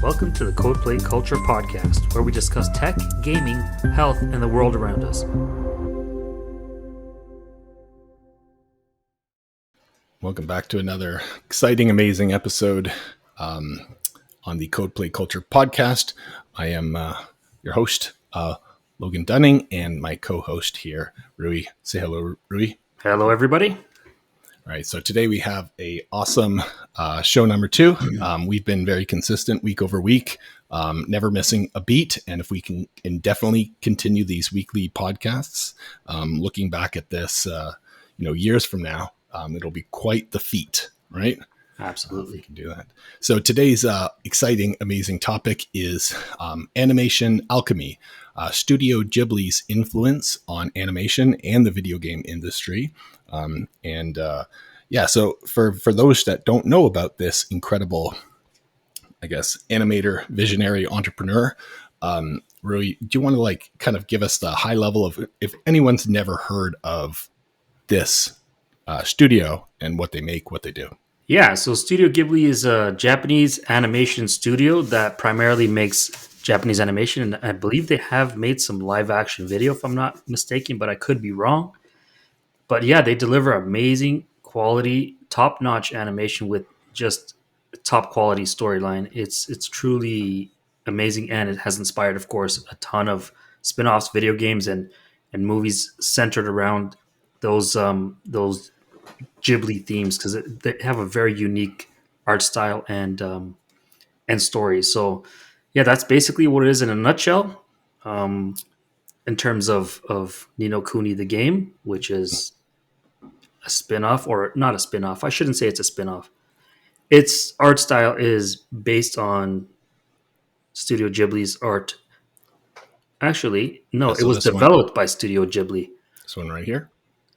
Welcome to the CodePlay Culture podcast, where we discuss tech, gaming, health, and the world around us. Welcome back to another exciting, amazing episode on the CodePlay Culture podcast. I am your host, Logan Dunning, and my co-host here, Rui. Say hello, Rui. Hello, everybody. All right, so today we have a awesome show number 2. We've been very consistent week over week, never missing a beat. And if we can indefinitely continue these weekly podcasts, looking back at this, years from now, it'll be quite the feat, right? Absolutely. We can do that. So today's exciting, amazing topic is animation alchemy, Studio Ghibli's influence on animation and the video game industry. So for those that don't know about this incredible, I guess, animator, visionary entrepreneur, Rui, do you want to kind of give us the high level of, if anyone's never heard of this studio and what they make, what they do? Yeah, so Studio Ghibli is a Japanese animation studio that primarily makes Japanese animation, and I believe they have made some live action video, if I'm not mistaken, but I could be wrong. But yeah, they deliver amazing quality, top-notch animation with just top quality storyline. It's truly amazing, and it has inspired, of course, a ton of spin-offs, video games, and movies centered around those Ghibli themes, because they have a very unique art style and story. So yeah, that's basically what it is in a nutshell. In terms of Ni no Kuni the game, which is a spin-off, or not a spin-off. I shouldn't say it's a spin-off. Its art style is based on Studio Ghibli's art. Actually, no, it was developed by Studio Ghibli. This one right here?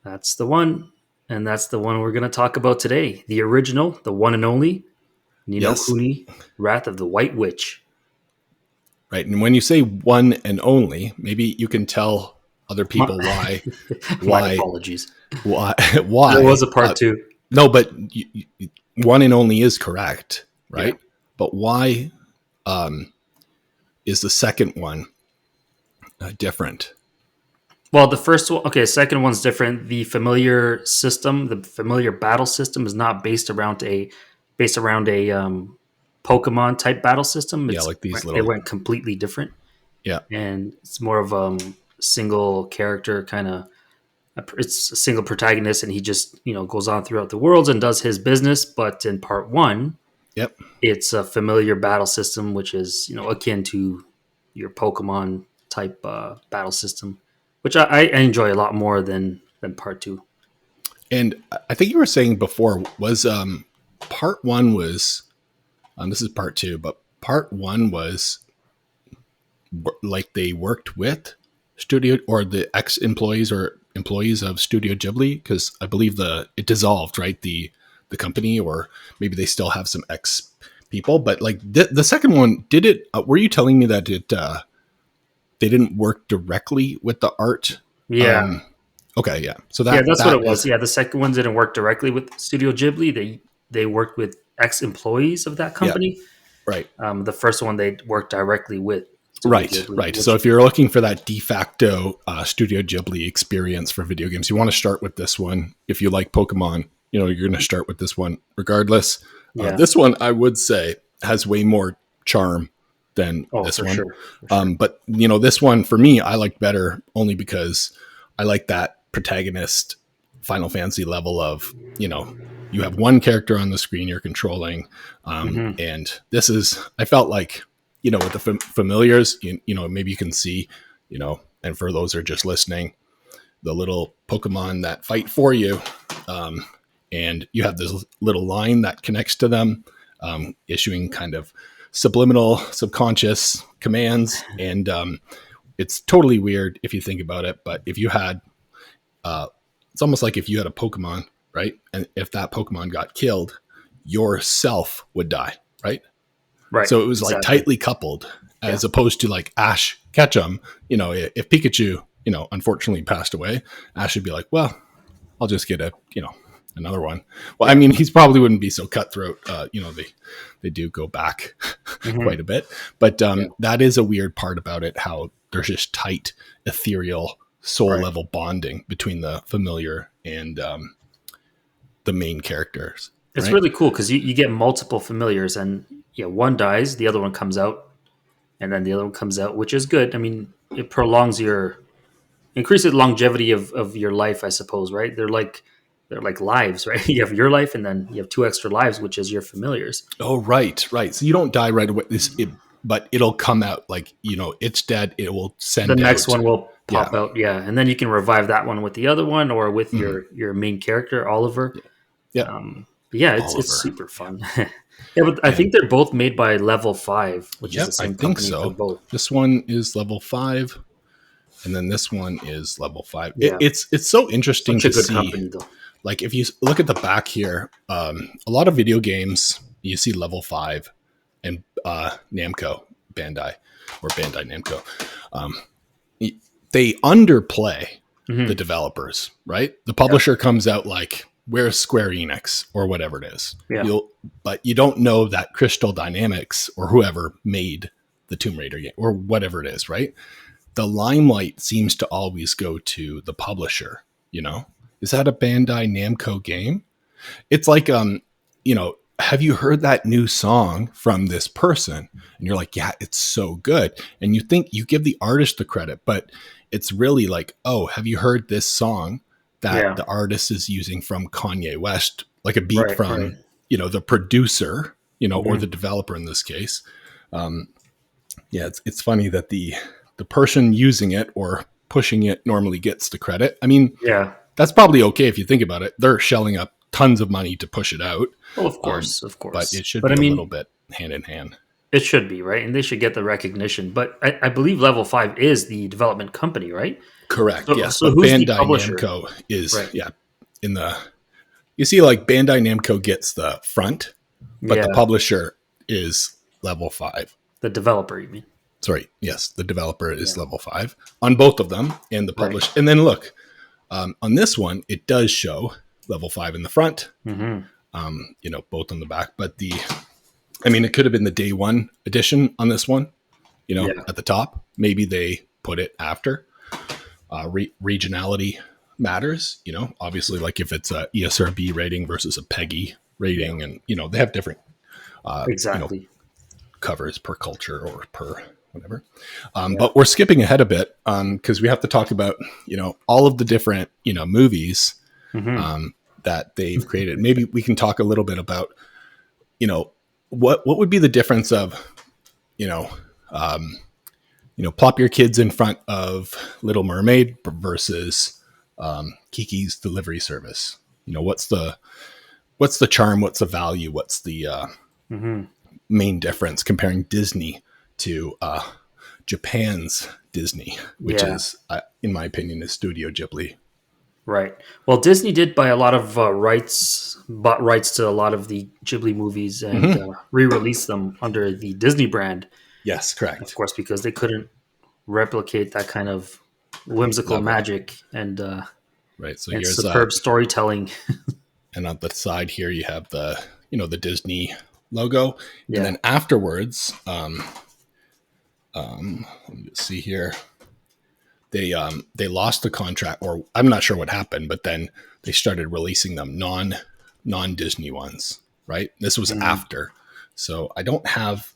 That's the one. And that's the one we're going to talk about today. The original, the one and only, Ni no Kuni, Wrath of the White Witch. Right. And when you say one and only, maybe you can tell other people why. My apologies. Why? There was a part 2. No, but one and only is correct, right? Yeah. But why is the second one different? Well, the first one, second one's different. The familiar system, the familiar battle system, is not based around a Pokemon type battle system. It's, like these little. They went completely different. Yeah, and it's more of single character kind of. It's a single protagonist, and he just goes on throughout the worlds and does his business. But in part 1, it's a familiar battle system, which is akin to your Pokemon type battle system, which I enjoy a lot more than part 2. And I think you were saying before was part 1 was, this is part 2, but part 1 was like they worked with Studio, or the ex-employees or employees of Studio Ghibli, because I believe it dissolved, right? The company, or maybe they still have some ex people, but like the second one, did it? Were you telling me that it they didn't work directly with the art? Yeah. Okay. Yeah. So that's what it was. Yeah. The second one didn't work directly with Studio Ghibli. They worked with ex-employees of that company. Yeah. Right. The first one they worked directly with. Right. So if you're looking for that de facto Studio Ghibli experience for video games, you want to start with this one. If you like Pokemon, you're going to start with this one regardless. Yeah. This one, I would say, has way more charm than this one. Sure. For sure. But this one for me, I liked better only because I like that protagonist Final Fantasy level of, you have one character on the screen you're controlling. And this is, I felt like, with the familiars, maybe you can see, and for those who are just listening, the little Pokemon that fight for you. And you have this little line that connects to them, issuing kind of subliminal, subconscious commands. And it's totally weird if you think about it. But if you had, it's almost like if you had a Pokemon, right? And if that Pokemon got killed, yourself would die, right? Right. So it was like tightly coupled, as opposed to like Ash Ketchum. If Pikachu, unfortunately passed away, Ash would be like, well, I'll just get a another one. Well, I mean, he's probably wouldn't be so cutthroat. They do go back quite a bit, but that is a weird part about it. How there's just tight, ethereal, soul level bonding between the familiar and the main characters. It's really cool because you get multiple familiars, and one dies, the other one comes out, and then the other one comes out, which is good. I mean, it increases longevity of your life, I suppose, right? They're like lives, right? You have your life, and then you have 2 extra lives, which is your familiars. Oh, right. So you don't die right away. But it'll come out like, it's dead. It will send the next out. one will pop out, and then you can revive that one with the other one or with your main character, Oliver. Yeah, it's super fun. But I think they're both made by Level 5, which is the same company for both. This one is Level 5, and then this one is Level 5. It's so interesting to see. Company, though. Like if you look at the back here, a lot of video games you see Level 5 and Namco Bandai Namco. They underplay the developers, right? The publisher comes out like, where's Square Enix or whatever it is. But you don't know that Crystal Dynamics or whoever made the Tomb Raider game or whatever it is, right? The limelight seems to always go to the publisher, Is that a Bandai Namco game? It's like, have you heard that new song from this person? And you're like, yeah, it's so good. And you think you give the artist the credit, but it's really like, oh, have you heard this song that the artist is using from Kanye West, like a beat from, the producer, or the developer in this case. It's funny that the person using it or pushing it normally gets the credit. I mean, that's probably okay if you think about it. They're shelling up tons of money to push it out. Well, of course. But it should be a little bit hand in hand. It should be, right? And they should get the recognition. But I believe Level 5 is the development company, right? Correct, yes. So who's Bandai Namco is, in the... You see, like, Bandai Namco gets the front, but the publisher is Level 5. The developer, you mean? Sorry, yes, the developer is Level 5 on both of them, and the publisher. And then look, on this one, it does show Level 5 in the front, both on the back. But it could have been the day one edition on this one, at the top. Maybe they put it after. Regionality matters, obviously, like if it's a ESRB rating versus a PEGI rating, and, they have different covers per culture or per whatever. But we're skipping ahead a bit because we have to talk about, all of the different, movies that they've created. Maybe we can talk a little bit about, what would be the difference of, plop your kids in front of Little Mermaid versus Kiki's Delivery Service. What's the charm? What's the value? What's the main difference comparing Disney to Japan's Disney, which is, in my opinion, is Studio Ghibli. Right. Well, Disney did buy a lot of bought rights to a lot of the Ghibli movies and re-released them under the Disney brand. Yes, correct. Of course, because they couldn't replicate that kind of whimsical magic and superb storytelling. And on the side here, you have the Disney logo, and then afterwards, let me just see here. They lost the contract, or I'm not sure what happened, but then they started releasing them non-Disney ones. Right, this was after, so I don't have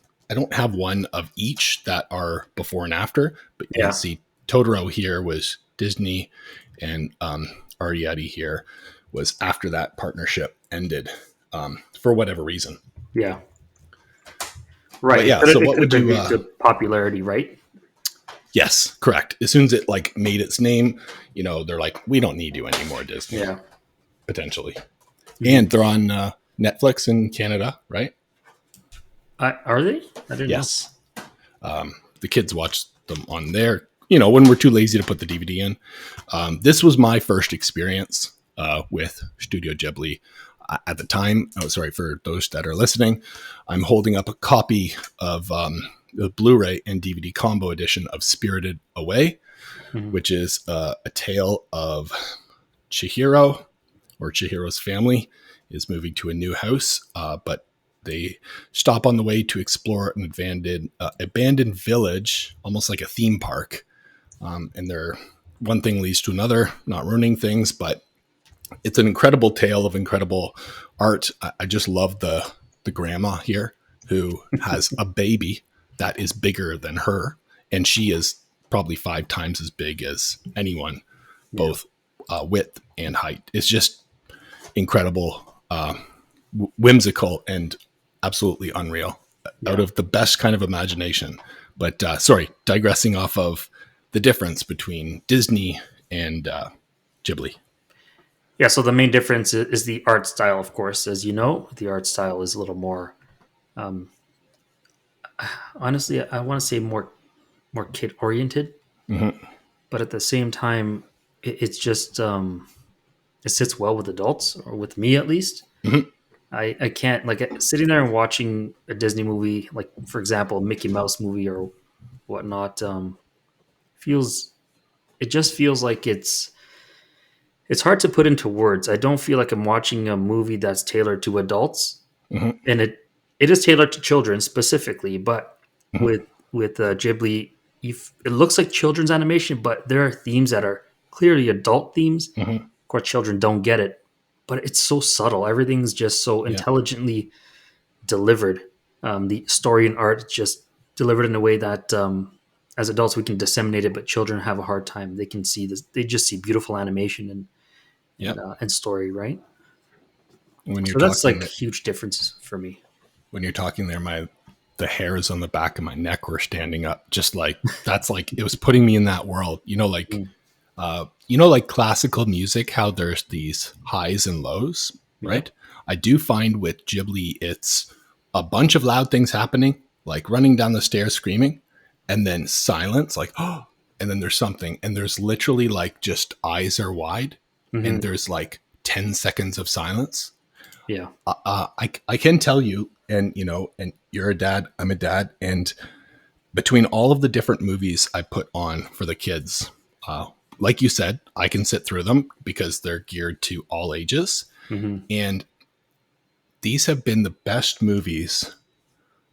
one of each that are before and after, but you can see Totoro here was Disney, and Arrietty here was after that partnership ended for whatever reason. Yeah. Right. But so what would you the popularity, right? Yes, correct. As soon as it made its name, they're like, we don't need you anymore, Disney. Yeah. Potentially. And they're on Netflix in Canada, right? Are they? I didn't know. The kids watch them on there, when we're too lazy to put the DVD in. This was my first experience with Studio Ghibli. At the time, sorry for those that are listening, I'm holding up a copy of the Blu-ray and DVD combo edition of Spirited Away, which is a tale of Chihiro, or Chihiro's family is moving to a new house, but they stop on the way to explore an abandoned village, almost like a theme park. And one thing leads to another, not ruining things, but it's an incredible tale of incredible art. I just love the grandma here who has a baby that is bigger than her, and she is probably 5 times as big as anyone, Yeah. both width and height. It's just incredible, whimsical, and absolutely unreal. Yeah. Out of the best kind of imagination. But sorry, digressing off of the difference between Disney and Ghibli. Yeah. So the main difference is the art style, of course. As you know, the art style is a little more, um, honestly, I want to say more kid oriented, Mm-hmm. but at the same time, it's just it sits well with adults, or with me at least. Mm-hmm. I can't, like, sitting there and watching a Disney movie, like for example, a Mickey Mouse movie or whatnot. Feels It just feels like it's hard to put into words. I don't feel like I'm watching a movie that's tailored to adults, Mm-hmm. and it is tailored to children specifically. But Mm-hmm. with Ghibli, it looks like children's animation, but there are themes that are clearly adult themes. Mm-hmm. Of course, children don't get it, but it's so subtle. Everything's just so Yeah. intelligently delivered. The story and art just delivered in a way that, as adults, we can disseminate it, but children have a hard time. They can see this; they just see beautiful animation Yeah. and story, right? When you're So that's like talking huge differences for me. when you're talking there, the hairs on the back of my neck were standing up. Just like that's like it was putting me in that world. Mm. Like classical music, how there's these highs and lows, Yep. right? I do find with Ghibli, it's a bunch of loud things happening, like running down the stairs screaming, and then silence, like, oh, and then there's something, and there's literally like just eyes are wide, Hmm. and there's like 10 seconds of silence. Yeah. I can tell you, and and you're a dad, I'm a dad, and between all of the different movies I put on for the kids, like you said, I can sit through them because they're geared to all ages. Hmm. And these have been the best movies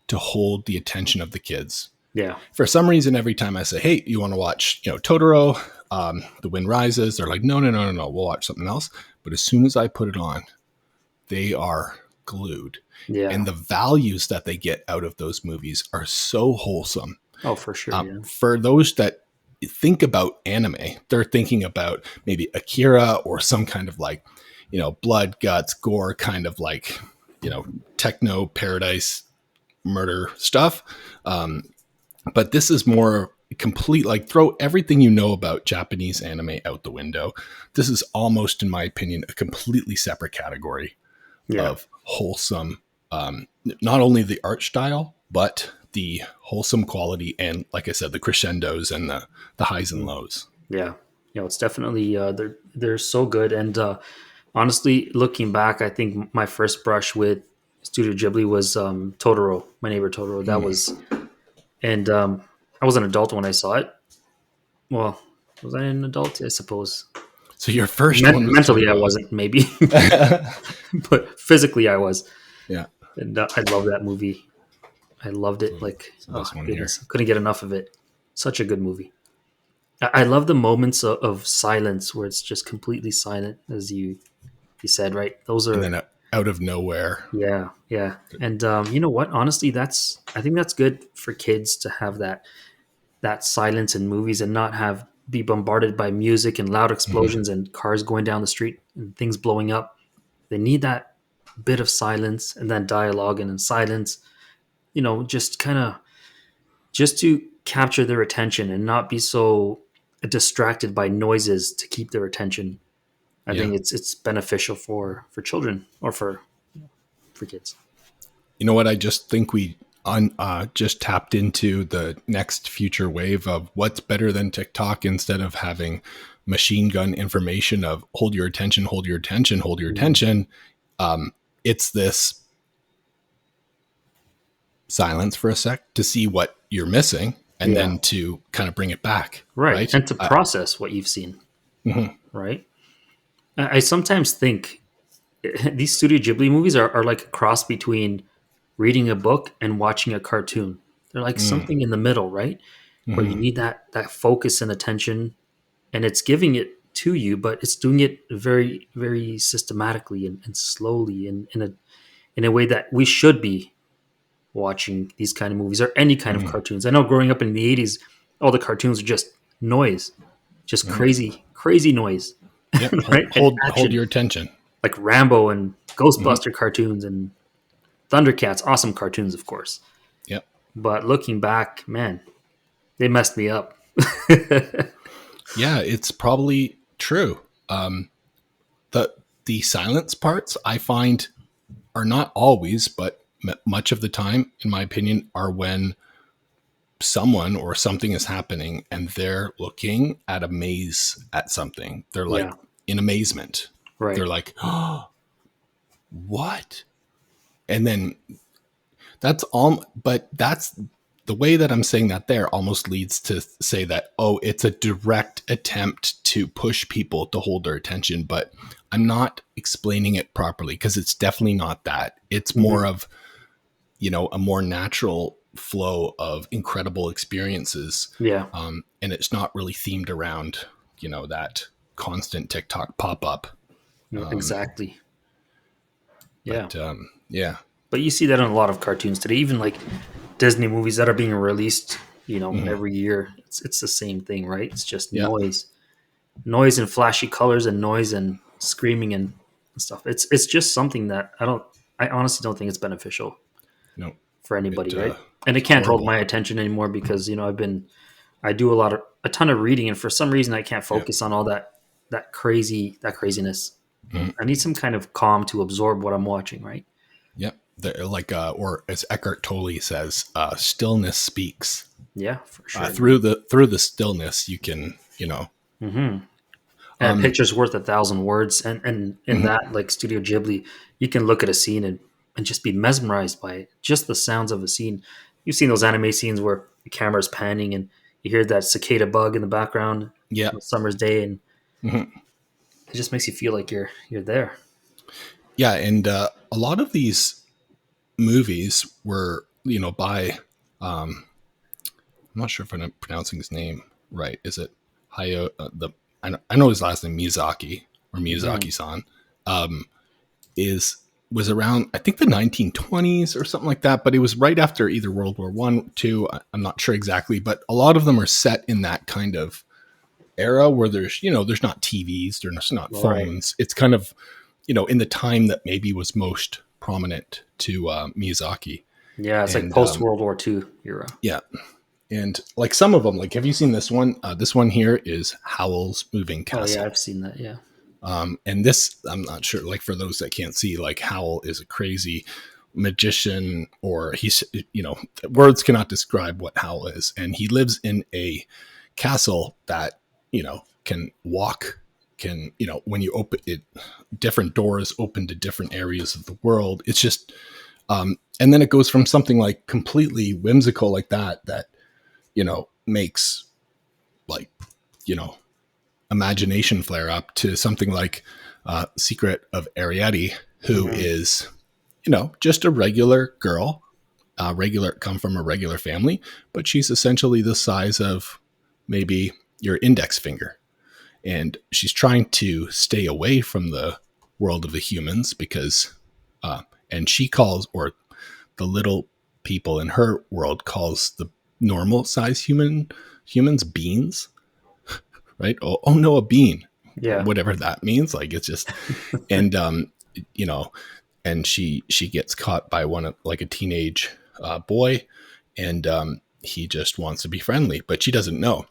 to hold the attention of the kids. Yeah. For some reason, every time I say, hey, you want to watch, Totoro, The Wind Rises, they're like, no, no, no, no, no, we'll watch something else. But as soon as I put it on, they are glued. Yeah. And the values that they get out of those movies are so wholesome. Oh, for sure. Yeah. For those that think about anime, they're thinking about maybe Akira or some kind of like, blood, guts, gore, kind of like, techno paradise murder stuff. But this is more complete, like throw everything you know about Japanese anime out the window. This is almost, in my opinion, a completely separate category Yeah. of wholesome, not only the art style, but the wholesome quality. And like I said, the crescendos and the highs and lows. Yeah. It's definitely, they're so good. And honestly, looking back, I think my first brush with Studio Ghibli was Totoro, My Neighbor Totoro. That was, and I was an adult when I saw it. Well, was I an adult? I suppose. So your first one was Mentally, I Totoro. wasn't, maybe, but physically, I was. Yeah. And I love that movie. I loved it. Like, So this oh one goodness, couldn't get enough of it. Such a good movie. I love the moments of silence where it's just completely silent, as you said, right? Those And are, then out of nowhere. yeah, yeah. And you know what? Honestly, I think that's good for kids to have that silence in movies and not be bombarded by music and loud Mhm. explosions and cars going down the street and things blowing up. They need that bit of silence and then dialogue and then silence. Just kind of just to capture their attention and not be so distracted by noises to keep their attention. I Yeah. think it's beneficial for children or for kids. You know what? I just think we just tapped into the next future wave of what's better than TikTok instead of having machine gun information of hold your attention, hold your attention, hold your Mhm. attention. It's this silence for a sec to see what you're missing and Yeah, then to kind of bring it back. right. Right. And to process what you've seen, Mhm. right? I sometimes think these Studio Ghibli movies are like a cross between reading a book and watching a cartoon. They're like Mm, something in the middle, right? Where you hmm need that focus and attention, and it's giving it to you, but it's doing it very very systematically and slowly in a way that we should be watching these kind of movies or any kind of hmm cartoons. I know growing up in the 80s, all the cartoons are just noise, just hmm crazy noise, Yep. right? And Hold action, your attention. like Rambo and Hmm Ghostbuster cartoons and Thundercats, awesome cartoons, of course. Yep. But looking back, man, they messed me up. Yeah, it's probably true. Um, the the silence parts I find are not always, but much of the time, in my opinion, are when someone or something is happening and they're looking at a maze at something. They're Yeah, like in amazement. right. They're like, oh, what? And then that's all, but that's the way that I'm saying that there almost leads to say that, oh, it's a direct attempt to push people to hold their attention, but I'm not explaining it properly because it's definitely not that. It's more Mhm. of, a more natural flow of incredible experiences. Yeah, And it's not really themed around, that constant TikTok pop up. exactly. Yeah. Yeah. But you see that in a lot of cartoons today, even like Disney movies that are being released, Hmm every year. It's the same thing, right? It's just Yeah. noise and flashy colors and noise and screaming and stuff. It's just something that I honestly don't think it's beneficial No, for it, anybody, right? And it it's can't hold horrible. my attention anymore because I do a ton of reading, and for some reason I can't Yeah. focus on all that craziness. Mhm. I need some kind of calm to absorb what I'm watching, right? Yep. Like, or as Eckhart Tolle says, stillness speaks. Yeah, for sure, man. Through the stillness, you can, Hmm. And a um, picture's worth 1,000 words, and in mhm. that, like Studio Ghibli, you can look at a scene and just be mesmerized by it. Just the sounds of a scene. You've seen those anime scenes where the camera's panning and you hear that cicada bug in the background Yeah. on a summer's day, and Mhm. it just makes you feel like you're there. Yeah. And a lot of these movies were, by, I'm not sure if I'm pronouncing his name right. Is it Hayo? I know his last name Miyazaki or Hmm. Miyazaki-san. Um, is was around I think the 1920s or something like that, but it was right after either World War One, two. I'm not sure exactly, but a lot of them are set in that kind of era where there's not TVs, there's not All right. phones. It's kind of in the time that maybe was most prominent to Miyazaki, Yeah, it's like and post World War II era. yeah, and like some of them, like have you seen this one? This one here is Howl's Moving Oh yeah, Castle. I've seen that. Yeah. And this, I'm not sure, like for those that can't see, like Howl is a crazy magician, or he's, words cannot describe what Howl is. And he lives in a castle that, can walk, when you open it, different doors open to different areas of the world. It's just, and then it goes from something like completely whimsical like that, makes like, you know, imagination flare up to something like Secret of Ariadne, who Hmm. is, just a regular girl, come from a regular family, but she's essentially the size of maybe your index finger. And she's trying to stay away from the world of the humans because, and she calls, or the little people in her world calls the normal size humans beans, right? Oh no, a bean, Yeah. whatever that means. Like it's just, and you know, and she gets caught by one of like a teenage boy, and he just wants to be friendly, but she doesn't know.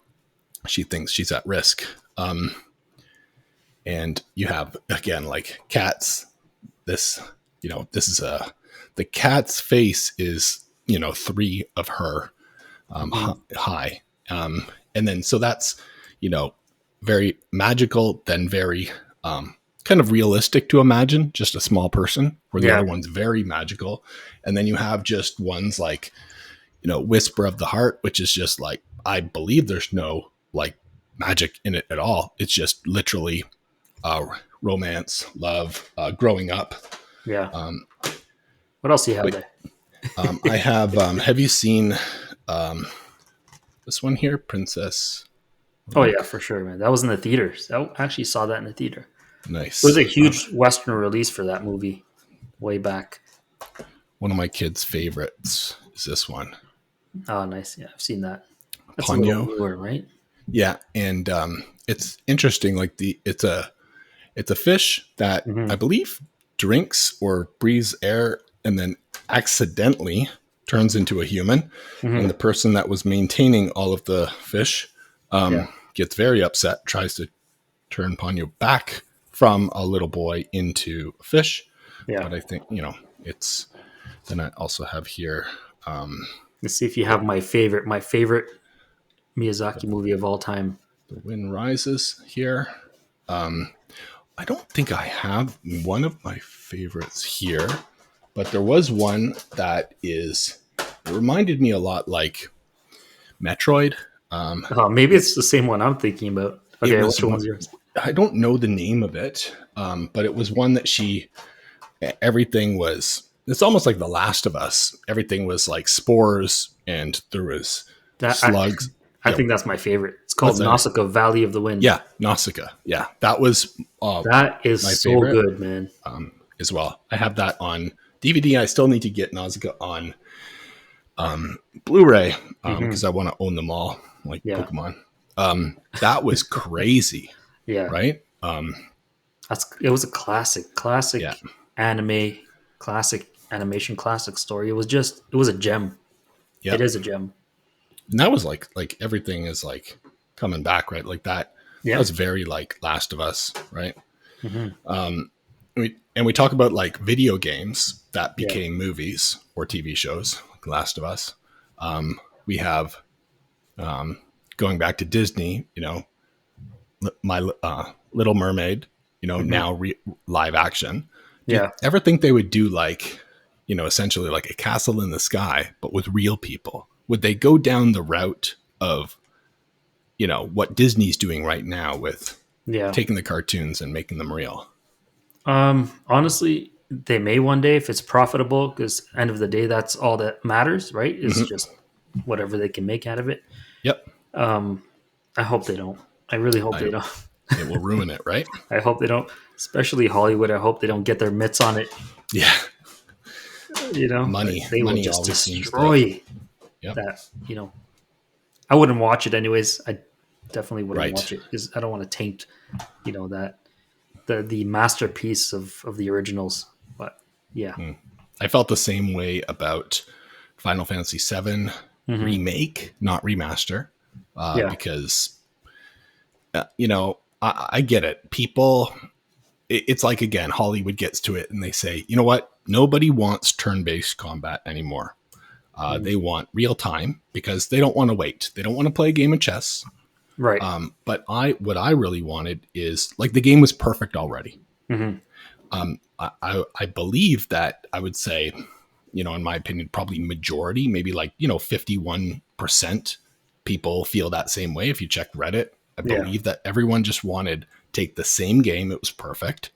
She thinks she's at risk. And you have again like cats. This, this is a the cat's face is three of her Hmm. high. And then so that's you know very magical, then very kind of realistic to imagine just a small person, where the Yeah. other one's very magical. And then you have just ones like Whisper of the Heart, which is just like, I believe there's no like magic in it at all. It's just literally uh, romance, love, growing up. Yeah. Um, What else do you have but there? I have. Have you seen um, this one here, Princess? Oh yeah, Look, for sure, man. That was in the theaters. I actually saw that in the theater. It was nice. a huge Western release for that movie way back. One of my kids' favorites is this one, Oh, nice. Yeah, I've seen that. That's a little Ponyo. newer, right? Yeah, and it's interesting. Like it's a fish that I Mm-hmm. believe drinks or breathes air and then accidentally turns into a human. And the Mm-hmm. person that was maintaining all of the fish Yeah. gets very upset, tries to turn Ponyo back from a little boy into a fish. Yeah. But I think, it's then I also have here Let's see if you have my favorite Miyazaki movie of all time. the wind rises here. I don't think I have one of my favorites here, but there was one that it reminded me a lot like Metroid. Maybe It, it's the same one I'm thinking about. it Okay, was which one, one's yours? I don't know the name of it, but it was one that everything was, it's almost like The Last of Us. Everything was like spores and there was That slugs. I Yeah. think that's my favorite. It's called What's that? Nausicaa Valley of the Wind. Yeah. Nausicaa. Yeah. That was That is my so favorite good, man. as well. I have that on DVD. I still need to get Nausicaa on Blu-ray Hmm. because I want to own them all, like Yeah, Pokemon. That was crazy, yeah. right? It was a classic, Yeah, anime, classic animation, classic story. It was a gem. It yep. is a gem. And that was like everything is like coming back, right? Like that. That Yeah. was very like Last of Us, right? Hmm. We talk about like video games that Yeah. became movies or TV shows, like Last of Us. We have going back to Disney, my Little Mermaid, Hmm. now live action. Do you Yeah. ever think they would do like, essentially like a castle in the sky, but with real people? Would they go down the route of, what Disney's doing right now with Yeah. taking the cartoons and making them real? Honestly, they may one day if it's profitable, because end of the day, that's all that matters, right? Is Hmm. just whatever they can make out of it. Yep. Um, I hope they don't. I really hope I, they don't. it will ruin it, right? I hope they don't. Especially Hollywood. I hope they don't get their mitts on it. Yeah. Like, Money. they will Money just always seems to, destroy yep. that. I wouldn't watch it anyways. I definitely wouldn't Right. watch it because I don't want to taint, that the masterpiece of the originals. But yeah. I felt the same way about Final Fantasy VII Hmm. remake, not remaster, Yeah. because I get it. People, it's like again, Hollywood gets to it and they say, you know what? Nobody wants turn-based combat anymore. Mhm. They want real time because they don't want to wait. They don't want to play a game of chess. Right. But what I really wanted is like the game was perfect already. Hmm. I believe that I would say, in my opinion, probably majority, maybe like, 51% people feel that same way. If you check Reddit, I Yeah. believe that everyone just wanted to take the same game. It was perfect.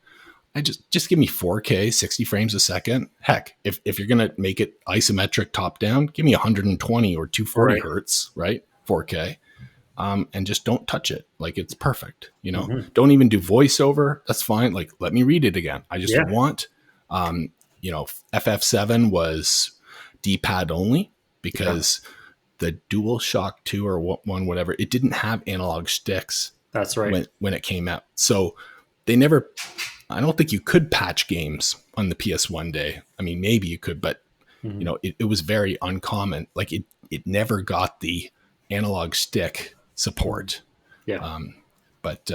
I just give me 4K, 60 frames a second. Heck, if you're going to make it isometric top down, give me 120 or 240 Right. hertz, right? 4K. And just don't touch it. Like it's perfect. Hmm. Don't even do voiceover. That's fine. Like let me read it again. I just Yeah. want, FF7 was D-pad only Yeah. because the DualShock 2 or one, whatever, it didn't have analog sticks That's right. when it came out. So they never, I don't think you could patch games on the PS1 day. I mean, maybe you could, but Hmm. it was very uncommon. Like it never got the analog stick support. Yeah. But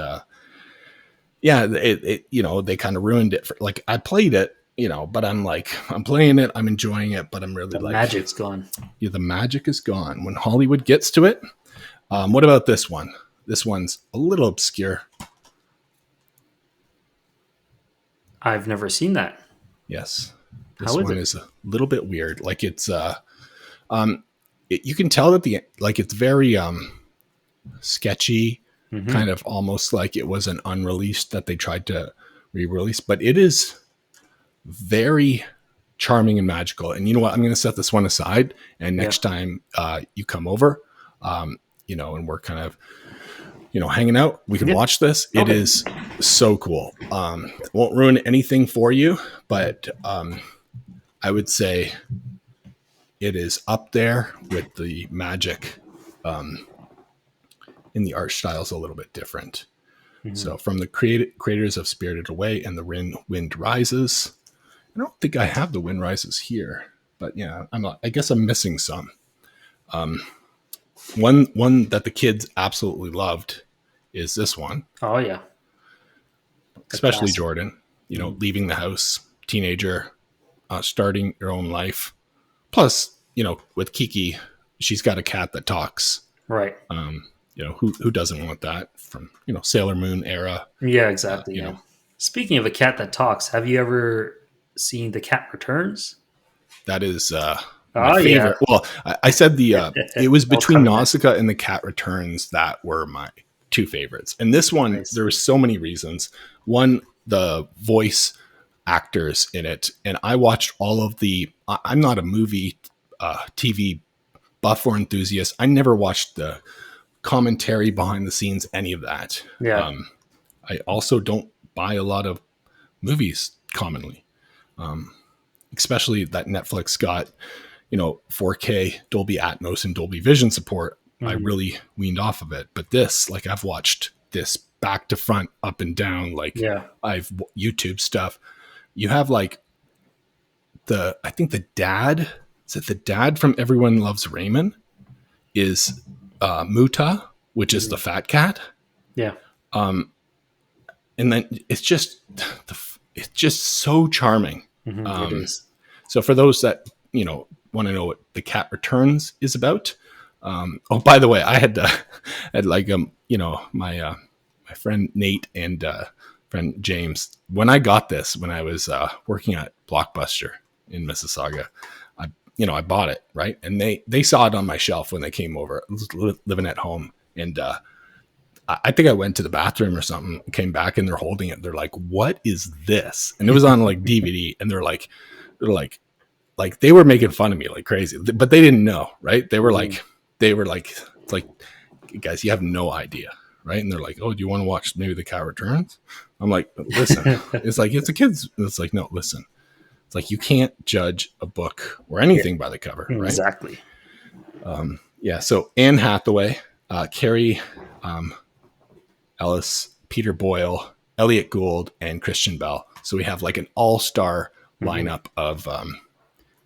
yeah, they kind of ruined it for like I played it, but I'm playing it, I'm enjoying it, but I'm really The like, magic's gone. yeah, the magic is gone when Hollywood gets to it. What about this one? This one's a little obscure. I've never seen that. Yes, How this is one it? is a little bit weird. Like you can tell that the like it's very sketchy. Mm-hmm. kind of almost like it was an unreleased that they tried to re-release. But it is very charming and magical. And you know what? I'm going to set this one aside. And Yeah. next time you come over, and we're kind of, hanging out, we can Yeah. watch this. It Okay. is so cool. Won't ruin anything for you, but I would say it is up there with the magic. In the art style is a little bit different. Mm-hmm. So from the creators of Spirited Away and the Wind Rises. I don't think I have the Wind Rises here, but yeah, I guess I'm missing some. One that the kids absolutely loved is this one, Oh yeah, the especially classic. Jordan. Mhm. Leaving the house, teenager, starting your own life. Plus, with Kiki, she's got a cat that talks. Right. Who doesn't want that from Sailor Moon era? Yeah, exactly. You Yeah. know Speaking of a cat that talks, have you ever seen The Cat Returns? that is my Oh yeah. favorite. Well, I said it was Oh, between coming next. Nausicaa and The Cat Returns that were my two favorites. And this one, Nice. there were so many reasons. One, the voice actors in it, and I watched all of the. I'm not a movie, TV buff or enthusiast. I never watched the commentary behind the scenes, any of that. Yeah. I also don't buy a lot of movies commonly, especially that Netflix got 4K Dolby Atmos and Dolby Vision support. I Mhm. really weaned off of it. But this, like, I've watched this back to front, up and down. Like, Yeah. I've YouTube stuff. You have like I think the dad, is it the dad from Everyone Loves Raymond is Muta, which is the Mhm. fat cat. Yeah. And then it's just so charming. It is. So for those that want to know what The Cat Returns is about, oh, by the way, I had like my friend Nate and friend James, when I got this when I was working at Blockbuster in Mississauga, I bought it, right, and they saw it on my shelf when they came over, living at home, and I think I went to the bathroom or something, came back, and they're holding it. They're like, "What is this?" And it was on like DVD, and they're like, they were making fun of me like crazy, but they didn't know, right? They were Mhm. like, it's like, guys, you have no idea, right? And they're like, "Oh, do you want to watch maybe The Cat Returns?" I'm like, "Listen, it's like it's a kid's." It's like, no, listen. It's like you can't judge a book or Yeah. anything by the cover, right? Exactly. Yeah. So Anne Hathaway, Carrie Ellis, Peter Boyle, Elliot Gould, and Christian Bell. So we have like an all-star Mhm. lineup of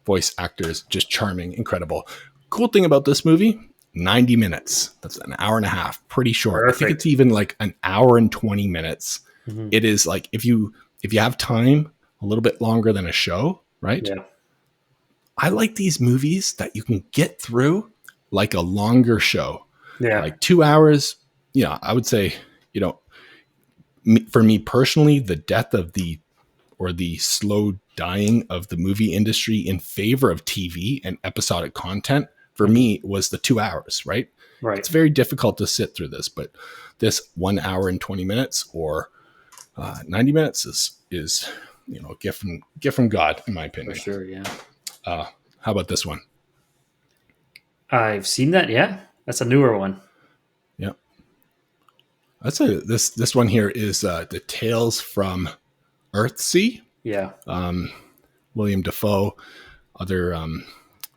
voice actors, just charming, incredible. Cool thing about this movie, 90 minutes. That's an hour and a half, pretty short. I think Perfect. it's even like an hour and 20 minutes. Mhm. It is like if you have time a little bit longer than a show, right? Yeah. I like these movies that you can get through like a longer show, Yeah. like 2 hours. I would say, you know, for me personally, the death of the slow dying of the movie industry in favor of TV and episodic content for Mhm. me was the 2 hours, right? Right. It's very difficult to sit through this, but this 1 hour and 20 minutes or 90 minutes is a gift from God, in my For opinion. sure. Yeah. How about this one? I've seen that. Yeah. That's a newer one. Yeah. This one here is the Tales from Earthsea. Yeah. William Dafoe, other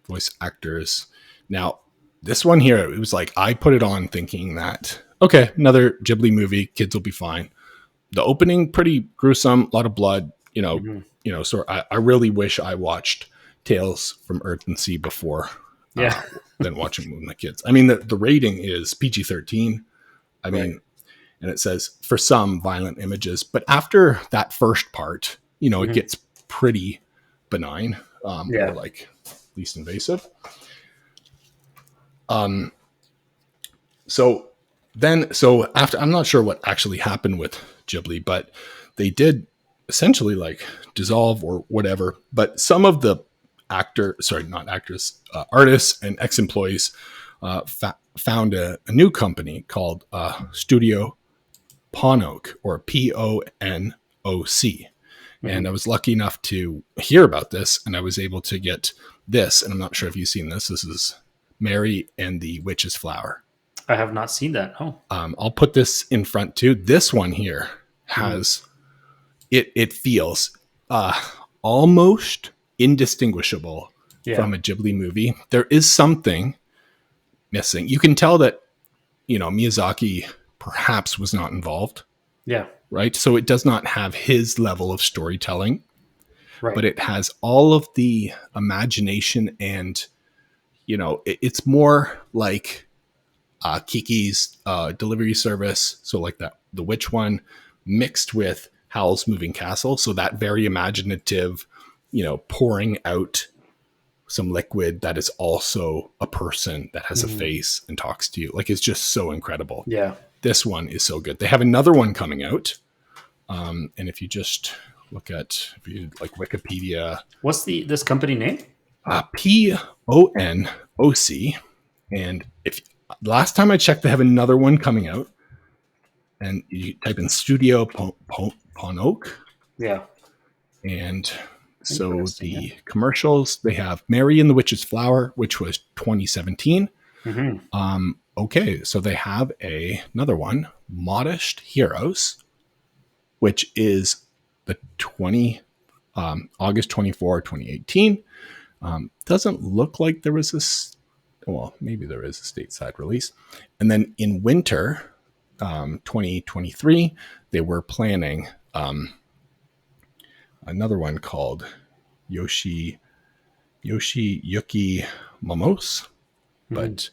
voice actors. Now, this one here, it was like I put it on thinking that, okay, another Ghibli movie, kids will be fine. The opening, pretty gruesome, a lot of blood, Mhm. So I really wish I watched Tales from Earth and Sea before Yeah. than watching with my kids. I mean, the rating is PG-13. I Right. mean, and it says for some violent images, but after that first part, it Mhm. gets pretty benign, or Yeah. like least invasive. So after, I'm not sure what actually happened with Ghibli, but they did essentially like dissolve or whatever. But some of the not actors, artists and ex-employees found a new company called Studio Ponoc, or Ponoc. And I was lucky enough to hear about this, and I was able to get this. And I'm not sure if you've seen this. This is Mary and the Witch's Flower. I have not seen that. Oh. I'll put this in front too. This one here Mm. has it feels almost indistinguishable Yeah. from a Ghibli movie. There is something missing. You can tell that, Miyazaki perhaps was not involved, Yeah. right? So it does not have his level of storytelling, Right. but it has all of the imagination, and it's more like Kiki's delivery service. So like that, the witch one, mixed with Howl's Moving Castle. So that very imaginative, pouring out some liquid that is also a person that has a face and talks to you. Like, it's just so incredible. Yeah. This one is so good. They have another one coming out. And if you just look at, if you like Wikipedia, What's this company name? Ponoc. And if last time I checked, they have another one coming out. And you type in Studio Ponoc. Yeah. And so the commercials, they have Mary and the Witch's Flower, which was 2017. Okay, so they have another one, Modest Heroes, which is the August 24, 2018. Doesn't look like there was well, maybe there is a stateside release. And then in winter 2023, they were planning another one called Yoshi Yuki Momos. But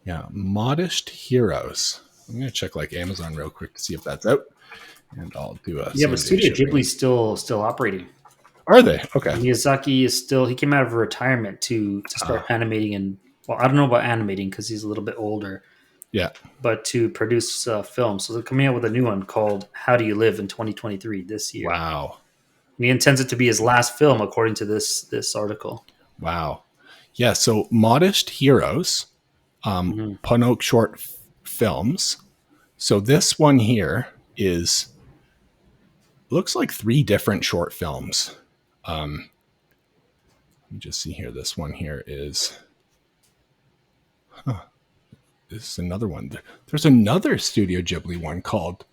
yeah, Modest Heroes. I'm going to check like Amazon real quick to see if that's out. And I'll do a Yeah, but Studio Ghibli's still operating. Are they? Okay. Miyazaki is still, he came out of retirement to start animating, and well, I don't know about animating because he's a little bit older. Yeah. But to produce films. So they're coming out with a new one called How Do You Live in 2023 this year. Wow. And he intends it to be his last film, according to this article. Wow. Yeah. So Modest Heroes, Ponoc short films. So this one here looks like 3 different short films. Let me just see here. This one here is, this is another one. There's another Studio Ghibli one called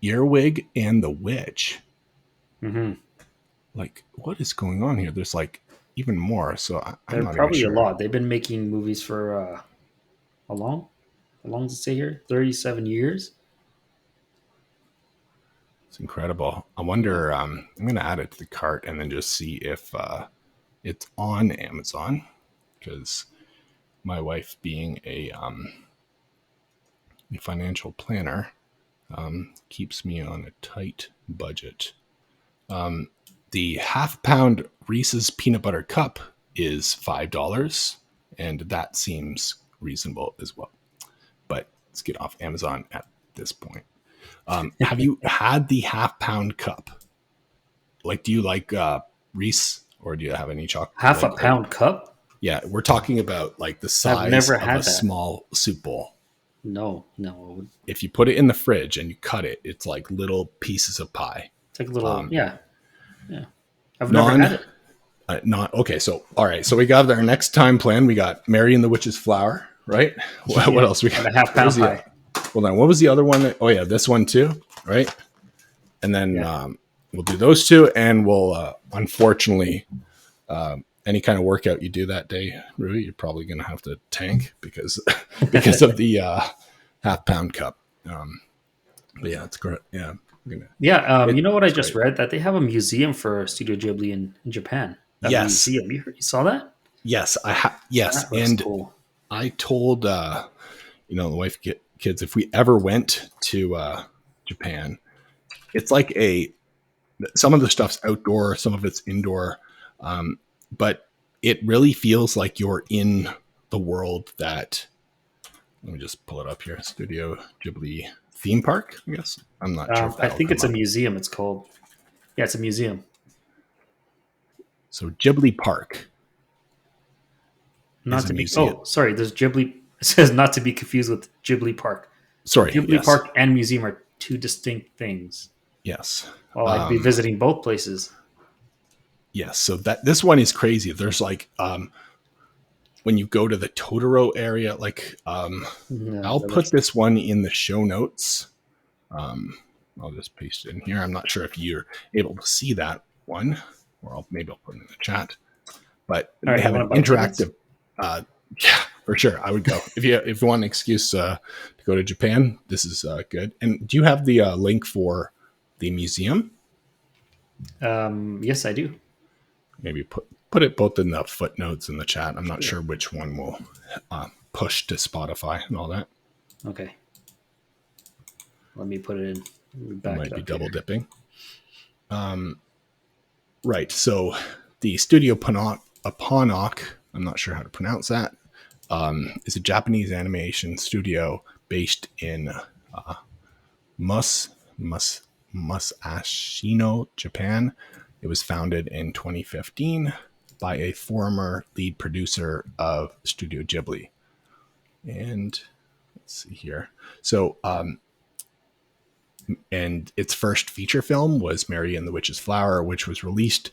Earwig and the Witch. Like, what is going on here? There's like even more. So I'm not probably even sure. a lot. They've been making movies for how long does it say here? 37 years. It's incredible. I wonder, I'm going to add it to the cart and then just see if it's on Amazon, because my wife, being a financial planner, keeps me on a tight budget. The half-pound Reese's peanut butter cup is $5, and that seems reasonable as well. But let's get off Amazon at this point. Have you had the half-pound cup? Like, do you like Reese, or do you have any chocolate? Half a pound cup? Yeah, we're talking about like the size of a small soup bowl. No. If you put it in the fridge and you cut it, it's like little pieces of pie. It's like little, yeah. I've never had it. Okay, so all right, so we got our next time plan. We got Mary and the Witch's Flower, right? What else we got? A half pound pie. Well, then what was the other one? Oh yeah, this one too, right? And then we'll do those 2, and we'll unfortunately, any kind of workout you do that day, Rui, you're probably going to have to tank because of the half-pound cup. But yeah, it's great. Yeah. You know what I just read? That they have a museum for Studio Ghibli in Japan. Yes. Museum. You saw that? Yes. Yes. And cool. I told, the wife, kids, if we ever went to Japan, it's like some of the stuff's outdoor, some of it's indoor. But it really feels like you're in the world that, let me just pull it up here, Studio Ghibli theme park, I guess. I'm not sure. I think it's a museum. It's called. Yeah, it's a museum. So Ghibli Park. Not to be. Oh, sorry. There's Ghibli. It says not to be confused with Ghibli Park. So Sorry. Ghibli Yes. Park and museum are two distinct things. Yes. Oh, I'd be visiting both places. Yes. So that this one is crazy. There's like when you go to the Totoro area, like No, I'll that put looks. this one in the show notes. Um, I'll just paste it in here. I'm not sure if you're able to see that one, or maybe I'll put it in the chat. But All they right, you have want an to buy tickets? interactive. Yeah, for sure, I would go if you want an excuse to go to Japan. This is good. And do you have the link for the museum? Yes, I do. Maybe put it both in the footnotes in the chat. I'm not Sure. sure which one will push to Spotify and all that. Okay. Let me put it in. Let me You back might it be up double here. dipping. Right. So the Studio Ponok, I'm not sure how to pronounce that, is a Japanese animation studio based in Mus Mus Musashino, Japan. It was founded in 2015 by a former lead producer of Studio Ghibli. And let's see here. So, and its first feature film was Mary and the Witch's Flower, which was released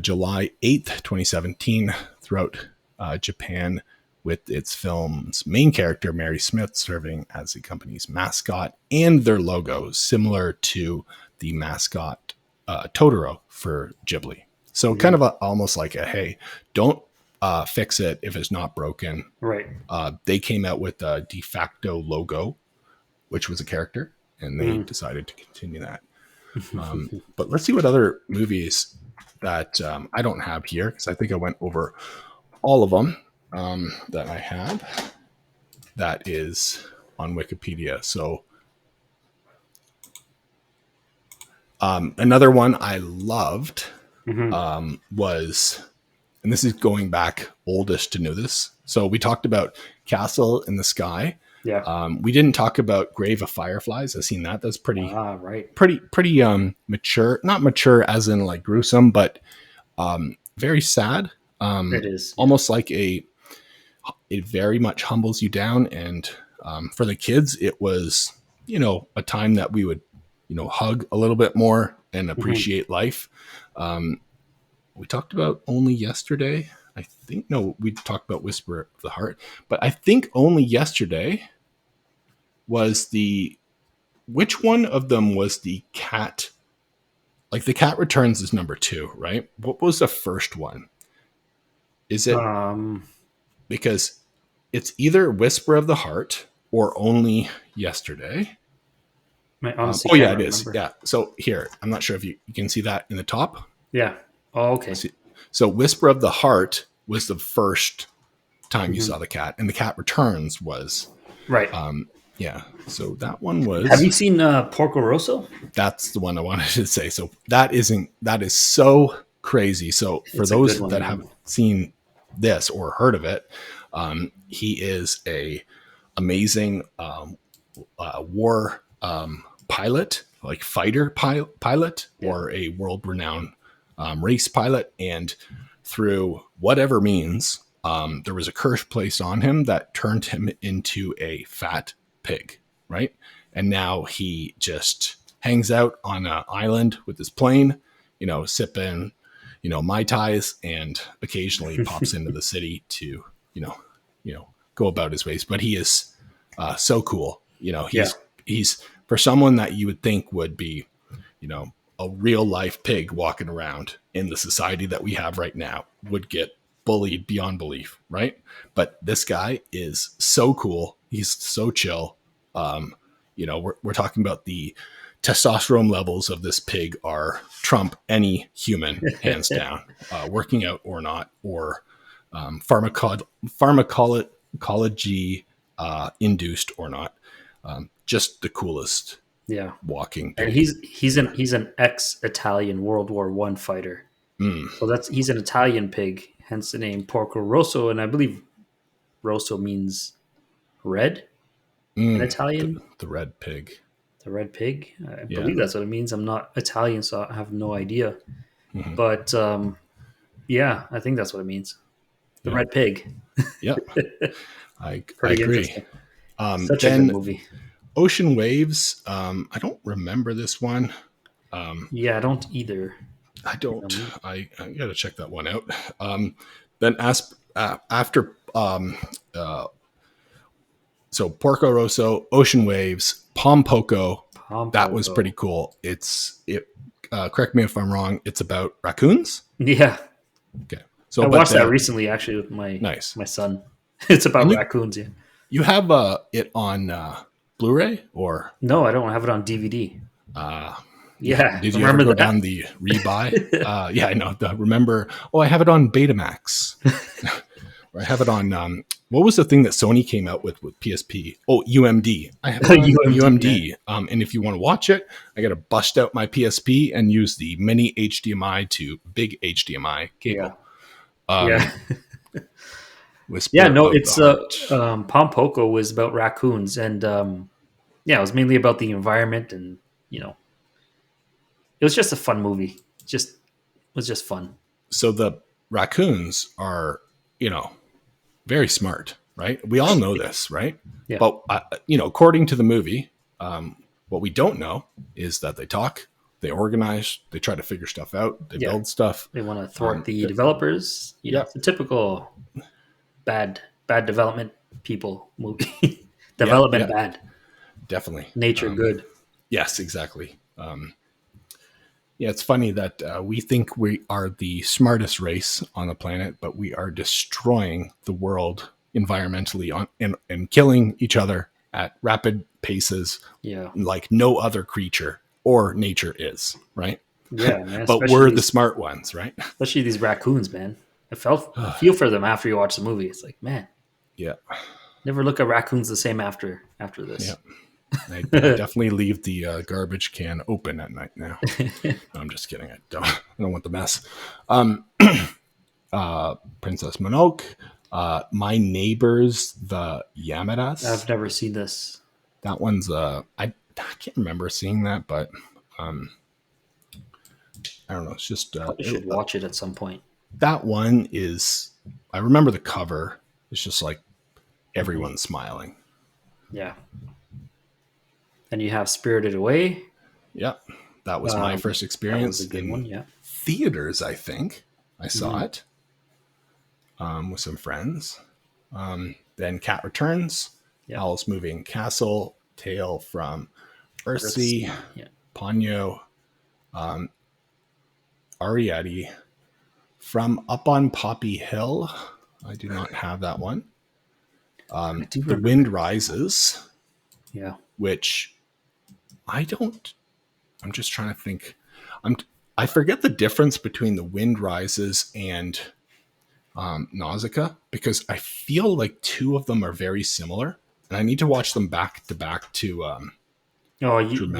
July 8th, 2017, throughout Japan, with its film's main character, Mary Smith, serving as the company's mascot and their logo, similar to the mascot Totoro for Ghibli. So, kind Mhm. of almost like a hey, don't fix it if it's not broken. Right. They came out with a de facto logo, which was a character, and they Mhm. decided to continue that. But let's see what other movies that I don't have here, because I think I went over all of them that I have. That is on Wikipedia. So another one I loved Mhm. was, and this is going back oldest to newest. So we talked about Castle in the Sky. Yeah. We didn't talk about Grave of Fireflies. I've seen that. That's pretty Ah, right. pretty mature, not mature as in like gruesome, but very sad. It is. Yeah. Almost like it very much humbles you down. And for the kids, it was, a time that we would, hug a little bit more and Mhm. appreciate life. We talked about Only Yesterday. I think, no, we talked about Whisper of the Heart, but I think Only Yesterday was which one of them was the cat? Like the Cat Returns is number two, right? What was the first one? Is it Um, because it's either Whisper of the Heart or Only Yesterday? I honestly Oh, can't yeah, it is. remember. Yeah. So here, I'm not sure if you can see that in the top. Yeah. Oh, okay. See, so Whisper of the Heart was the first time you Mhm. saw the cat, and the Cat Returns was, Right. yeah. So that one Have you was, seen Porco Rosso? that's the one I wanted to say. So that is so crazy. So for It's a good those one, that man. haven't seen this or heard of it, he is a amazing war pilot, like fighter pilot, Yeah. or a world renowned race pilot. And through whatever means, there was a curse placed on him that turned him into a fat pig, right? And now he just hangs out on an island with his plane, sipping, mai tais, and occasionally pops into the city to, you know, go about his ways. But he is so cool. Yeah. He's for someone that you would think would be, a real life pig walking around in the society that we have right now would get bullied beyond belief, right? But this guy is so cool. He's so chill. We're talking about the testosterone levels of this pig are trump any human, hands down, working out or not, or pharmacology induced or not. Just the coolest Yeah. walking And pig ever. he's an ex-Italian World War I fighter. Mm, So he's an Italian pig, hence the name Porco Rosso. And I believe Rosso means red in the, Italian. the red pig. The red pig. I Yeah. believe that's what it means. I'm not Italian, so I have no idea. Hmm. But yeah, I think that's what it means. The Yeah. red pig. Yeah. I Pretty agree. interesting. Such a good Then movie. Ocean Waves. I don't remember this one. Yeah, I don't either. I You know don't. me. I got to check that one out. Then after uh, so Porco Rosso, Ocean Waves, Pom Poko. That was Pompoko. pretty cool. It. Correct me if I'm wrong. It's about raccoons. Yeah, Okay. I So, but watched that the recently actually with my nice. my son. It's And about raccoons. Yeah. you have it on Blu-ray or No, I don't have it on DVD. uh, Yeah, did you ever remember go that? down the rebuy? Yeah, I know. Remember? Oh, I have it on Betamax. Or I have it on. What was the thing that Sony came out with PSP? Oh, UMD. I have it on UMD. Yeah. UMD. And if you want to watch it, I got to bust out my PSP and use the mini HDMI to big HDMI Yeah. cable. Yeah. Yeah. Whisper No, of the it's Heart. Pompoko was about raccoons, and yeah, it was mainly about the environment, and you know, it was just a fun movie. Just it was just fun. So the raccoons are, you know, very smart, right? We all know this, right? Yeah. But according to the movie, what we don't know is that they talk, they organize, they try to figure stuff out, they Yeah. build stuff. They want to thwart the They're- developers. You know, yeah, it's a typical bad development people movie. yeah, Development yeah, bad, definitely. nature good. Yes, exactly. Yeah, it's funny that we think we are the smartest race on the planet, but we are destroying the world environmentally and killing each other at rapid paces Yeah. like no other creature or nature is, right? Yeah, man. But we're the smart ones, right? Especially these raccoons, man. I feel for them after you watch the movie. It's like, man, Yeah, never look at raccoons the same after yeah. this. I definitely leave the garbage can open at night now. No, I'm just kidding. I don't want the mess. Princess Mononoke, My Neighbors, the I've Yamadas. never seen this. That one's I can't remember seeing that, but I don't know. It's just Probably should watch it at some point. that one is. I remember the cover. It's just like Mhm. everyone's smiling. Yeah. And you have Spirited Away. Yeah, that was my first That was experience a good one. in Yeah. theaters. I think I saw Mhm. it with some friends. Then Cat Returns, Yeah. Howl's Moving Castle, Tale from Earthsea, Earthsea. Yeah. Ponyo, Ariadne, From Up on Poppy Hill. I do not have that one. I do The remember. Wind Rises, Yeah. which I don't. I'm just trying to think. I forget the difference between The Wind Rises and Nausicaa because I feel like two of them are very similar, and I need to watch them back to back Oh, to remember.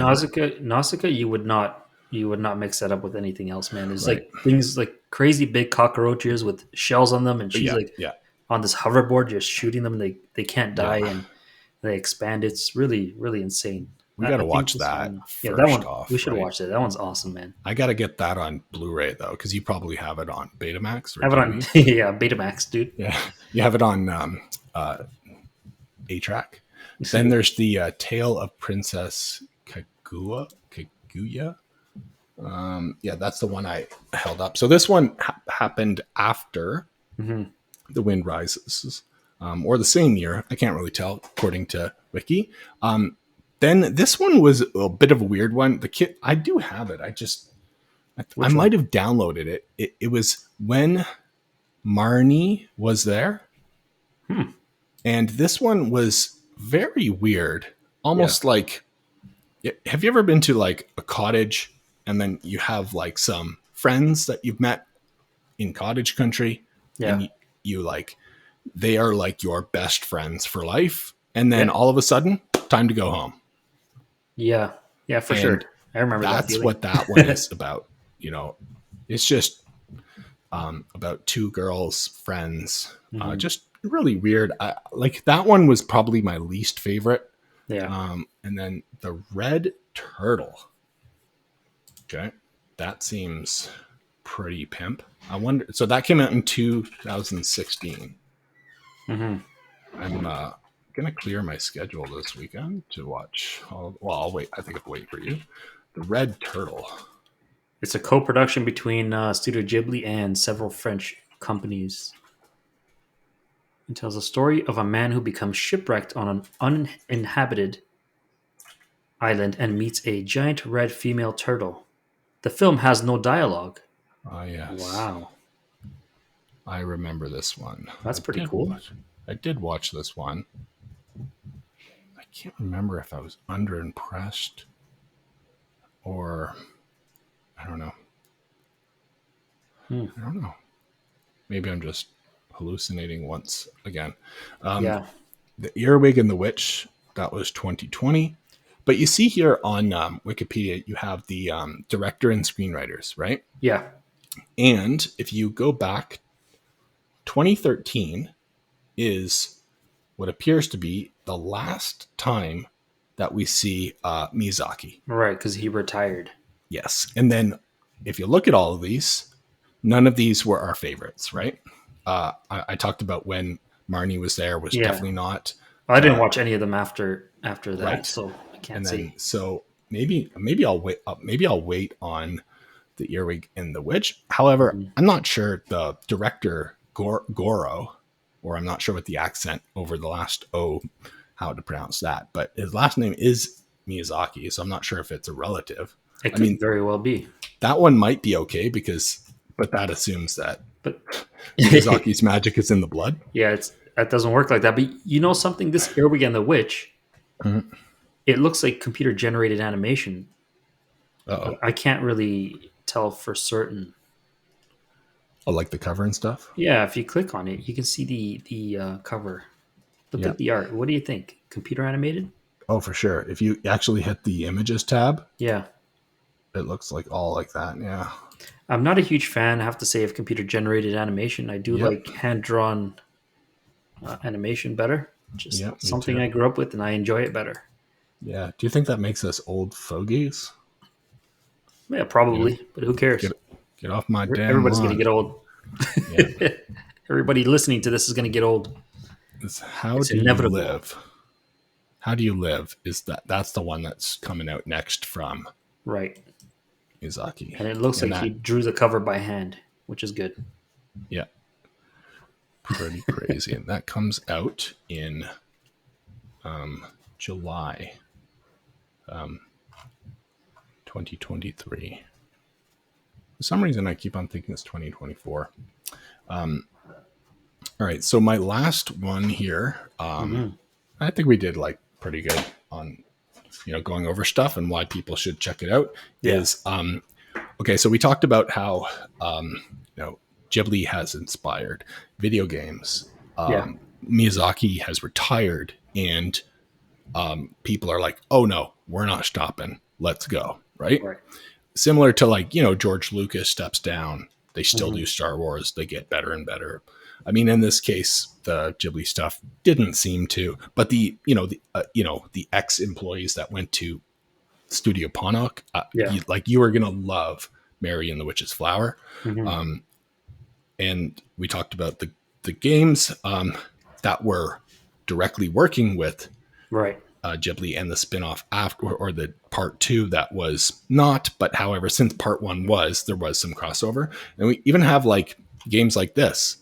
Nausicaa, you would not mix that up with anything else, man. There's Right? like things like crazy big cockroaches with shells on them, and she's Yeah, like yeah, on this hoverboard just shooting them. And they can't yeah. die, and they expand. It's really insane. We got I to think watch this that one, yeah, that first one we off, should right? watch it. That one's awesome, man. I got to get that on Blu-ray though, because you probably have it on Betamax or Have it on DVD. yeah Betamax, dude. Yeah, you have it on A track. Then there's the Tale of Princess Kaguya. Yeah, that's the one I held up. So this one happened after hmm The Wind Rises, or the same year. I can't really tell according to Wiki. Then this one was a bit of a weird one. The kid, I do have it. I Which one? might have downloaded it. It was when Marnie was there, Hmm. and this one was very weird. Yeah, Almost like, have you ever been to like a cottage and then you have like some friends that you've met in cottage country, and yeah, you like they are like your best friends for life, and then yeah, all of a sudden, time to go home, yeah, yeah, for sure. and I remember that that's feeling. what that one is about. It's just about two girls, friends. hmm Just really weird. Like that one was probably my least favorite. Yeah, And then the Red Turtle. Okay, that seems pretty pimp. I wonder. So that came out in 2016. hmm I'm gonna clear my schedule this weekend to watch. I'll wait. I think I'll wait for you. The Red Turtle. It's a co-production between Studio Ghibli and several French companies. It tells the story of a man who becomes shipwrecked on an uninhabited island and meets a giant red female turtle. The film has no dialogue. Ah, yes, Wow, I remember this one. that's pretty cool. I did watch this one. I can't remember if I was underimpressed or I don't know. I don't know. Maybe I'm just hallucinating once again. Yeah, The Earwig and the Witch, that was 2020. But you see here on Wikipedia, you have the director and screenwriters, right? yeah, And if you go back, 2013 is what appears to be the last time that we see Miyazaki. right. Because he retired. Yes. And then if you look at all of these, none of these were our favorites, right? I talked about when Marnie was there was Yeah, definitely not I didn't watch any of them after that, right. so I can't And then see. so maybe I'll wait. Maybe I'll wait on the Earwig and the Witch. However, I'm not sure the director Goro, or I'm not sure what the accent over the last how to pronounce that, but his last name is Miyazaki, so I'm not sure if it's a relative. It I could mean, very well be, that one might be okay but that assumes that but Miyazaki's magic is in the blood. yeah, that doesn't work like that. But you know something? This Earwig and the Witch, Mhm. it looks like computer generated animation. Uh-oh. I can't really tell for certain. Oh, like the cover and stuff? Yeah, if you click on it, you can see the cover. Look Yeah. at the art. What do you think? Computer animated? Oh, for sure. If you actually hit the images tab, Yeah. it looks like all like that. Yeah. I'm not a huge fan, I have to say, of computer generated animation. I do Yep. like hand drawn animation better. Just Yep. Me something too. I grew up with and I enjoy it better. Yeah. Do you think that makes us old fogies? Yeah, You know, probably, but who cares? get get off my damn Everybody's going to lawn. get old. Yeah. Everybody listening to this is going to get old. How It's do you inevitable. live? How do you live? That's the one that's coming out next from Right. Miyazaki, And it looks and like he that drew the cover by hand, which is good. yeah, pretty crazy. And that comes out in July 2023. For some reason, I keep on thinking it's 2024. All right, so my last one here, I think we did like pretty good on going over stuff and why people should check it out. Yeah. Is okay. So we talked about how Ghibli has inspired video games. Yeah. Miyazaki has retired, and people are like, "Oh no, we're not stopping. Let's go!" Right? Right. Similar to like George Lucas steps down, they still do Star Wars. They get better and better. I mean, in this case, the Ghibli stuff didn't seem to, but the ex employees that went to Studio Ponok, Yeah. you were gonna love Mary and the Witch's Flower. Mhm. And we talked about the games that were directly working with Right. Ghibli, and the spin-off after, or the part 2 that was not, but however, since part 1 there was some crossover. And we even have like games like this,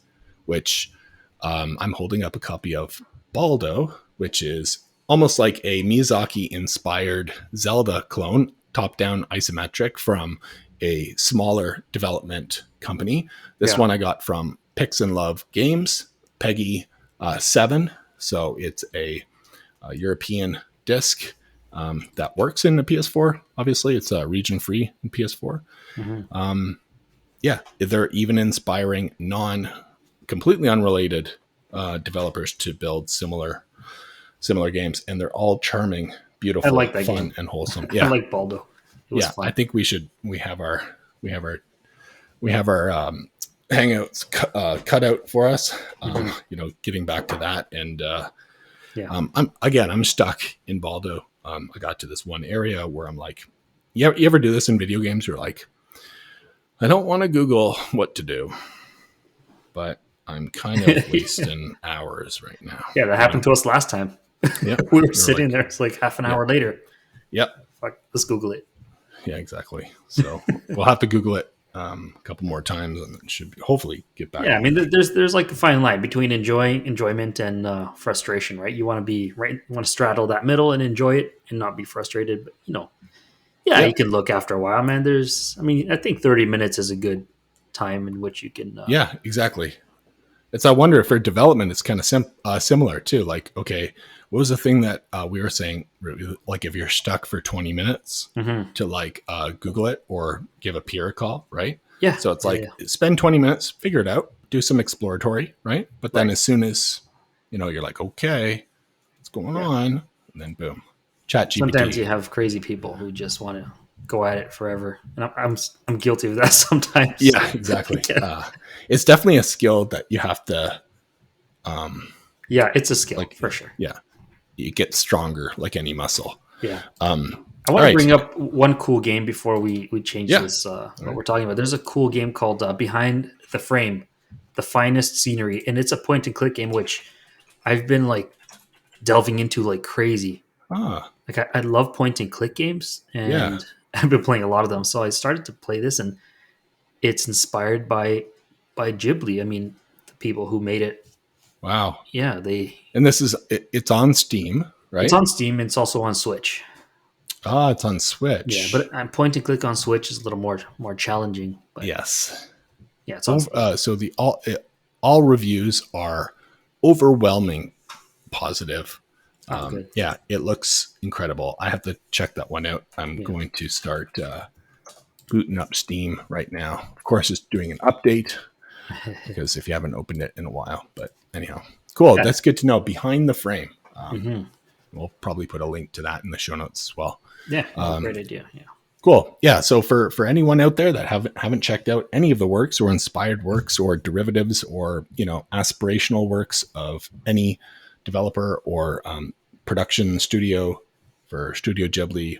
which I'm holding up a copy of Baldo, which is almost like a Miyazaki inspired Zelda clone, top down isometric from a smaller development company. This Yeah. one I got from Pix and Love Games, Peggy 7. So it's a European disc that works in the PS4. Obviously, it's region free in PS4. Yeah, they're even inspiring completely unrelated developers to build similar games, and they're all charming, I beautiful, like that fun, game. and wholesome. I Yeah, like Baldo. It was yeah. I fun. think we should. We have our hangouts cut out for us. Getting back to that, and Yeah. I'm stuck in Baldo. I got to this one area where I'm like, you ever do this in video games? You're like, I don't want to Google what to do, but I'm kind of wasting hours right now. Yeah, that happened to us last time. Yep. We were You're sitting like, there. It's like half an yeah, hour later. yep. Fuck, let's Google it. Yeah, exactly. So we'll have to Google it a couple more times, and it should hopefully get back Yeah, I on mean, track. there's like a fine line between enjoyment and frustration, right? You want to be right, you want to straddle that middle and enjoy it and not be frustrated. But yeah, you Yep. can look after a while, man. I mean, I think 30 minutes is a good time in which you can. Yeah, exactly. It's I wonder if for development it's kind of similar too. Like, okay, what was the thing that we were saying? Like, if you're stuck for 20 minutes, Mhm. to like Google it or give a peer a call, right? Yeah, So it's yeah, like yeah. spend 20 minutes, figure it out, do some exploratory, right? But then Right. as soon as you're like, okay, what's going Yeah. on? And then boom, Chat Sometimes GPT. you have crazy people who just want to go at it forever, and I'm guilty of that sometimes. Yeah, exactly. Yeah. It's definitely a skill that you have to um, Yeah, it's a skill like, for sure. yeah, you get stronger like any muscle. Yeah. Um, I all want to right. bring up one cool game before we change Yeah. this. All What right. we're talking about. There's a cool game called Behind the Frame, the finest scenery, and it's a point and click game which I've been like delving into like crazy. Ah, Like I love point and click games, yeah. and I've been playing a lot of them. So I started to play this, and it's inspired by Ghibli. I mean, the people who made it. Wow. Yeah, they. And this is it's on Steam, It's right? on Steam. And it's also on Switch. Ah, it's on Yeah, Switch. but point and click on Switch is a little more challenging. But Yes. yeah, it's on Steam. So the all reviews are overwhelming positive. Oh, good. Yeah, it looks incredible. I have to check that one out. I'm Yeah. going to start booting up Steam right now. Of course, it's doing an update because if you haven't opened it in a while. But anyhow, cool. Yeah. That's good to know. Behind the frame. Hmm. We'll probably put a link to that in the show notes as well. Yeah. No, great idea. Yeah. Cool. Yeah. So for anyone out there that haven't checked out any of the works or inspired works or derivatives or aspirational works of any developer or production studio for Studio Ghibli,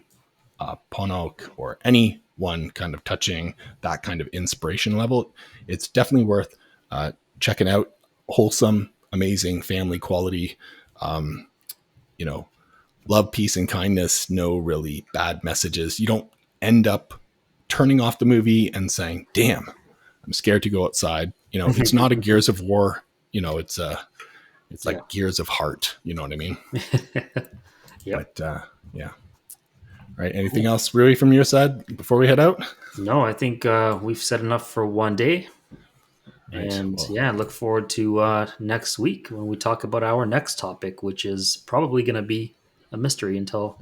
Ponok, or anyone kind of touching that kind of inspiration level, it's definitely worth checking out. Wholesome, amazing, family quality. You know, love, peace, and kindness. No really bad messages. You don't end up turning off the movie and saying, "Damn, I'm scared to go outside." It's not a Gears of War. It's Yeah. like Gears of Heart. You know what I mean? Yep. But yeah. Right. Anything else, Rui, from your side before we head out? No, I think we've said enough for one day. Right. And Well, yeah, look forward to next week when we talk about our next topic, which is probably going to be a mystery until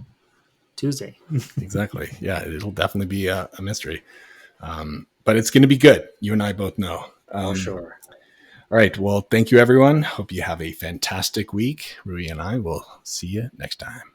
Tuesday. exactly. Yeah, it'll definitely be a mystery. But it's going to be good. You and I both know. For sure. All right. Well, thank you, everyone. Hope you have a fantastic week. Rui and I will see you next time.